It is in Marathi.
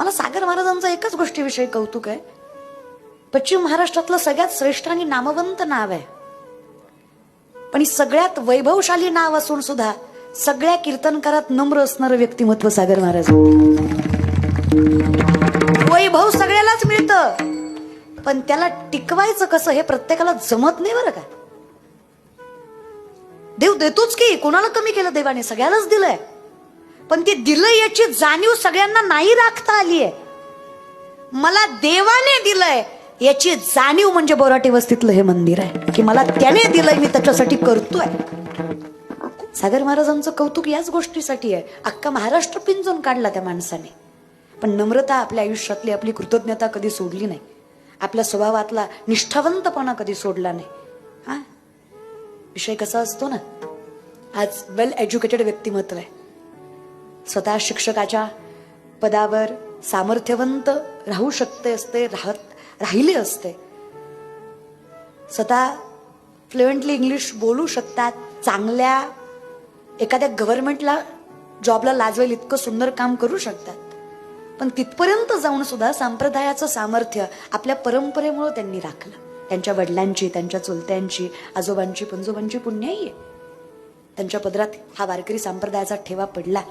मला सागर महाराजांचं एकच गोष्टीविषयी कौतुक आहे, पश्चिम महाराष्ट्रातलं सगळ्यात श्रेष्ठ आणि नामवंत नाव आहे, पण सगळ्यात वैभवशाली नाव असून सुद्धा सगळ्या कीर्तनकारात नम्र असणारं व्यक्तिमत्व सागर महाराज. वैभव सगळ्यालाच मिळतं, पण त्याला टिकवायचं कसं हे प्रत्येकाला जमत नाही बरं का. देव देतोच की, कोणाला कमी केलं देवाने, सगळ्यालाच दिलंय, पण ते दिलंय याची जाणीव सगळ्यांना नाही राखता आली आहे. मला देवाने दिलंय याची जाणीव म्हणजे बोराटे वस्तीतलं हे मंदिर आहे, की मला त्याने दिलंय, मी त्याच्यासाठी करतोय. सागर महाराजांचं कौतुक याच गोष्टीसाठी आहे. अख्खा महाराष्ट्र पिंजून काढला त्या माणसाने, पण नम्रता आपल्या आयुष्यातली, आपली कृतज्ञता कधी सोडली नाही, आपल्या स्वभावातला निष्ठावंतपणा कधी सोडला नाही. हा विषय कसा असतो ना, आज वेल एज्युकेटेड व्यक्तिमत्व आहे, स्वतः शिक्षकाच्या पदावर सामर्थ्यवंत राहू शकते असते, राहिले असते, स्वतः फ्लुएंटली इंग्लिश बोलू शकतात, चांगल्या एखाद्या गव्हर्नमेंटला जॉबला लाजवेल इतकं सुंदर काम करू शकतात, पण तिथपर्यंत जाऊन सुद्धा संप्रदायाचं सामर्थ्य आपल्या परंपरेमुळे त्यांनी राखलं. त्यांच्या वडिलांची, त्यांच्या चुलत्यांची, आजोबांची, पंजोबांची पुण्याई आहे. त्यांच्या पदरात हा वारकरी संप्रदायाचा ठेवा पडला.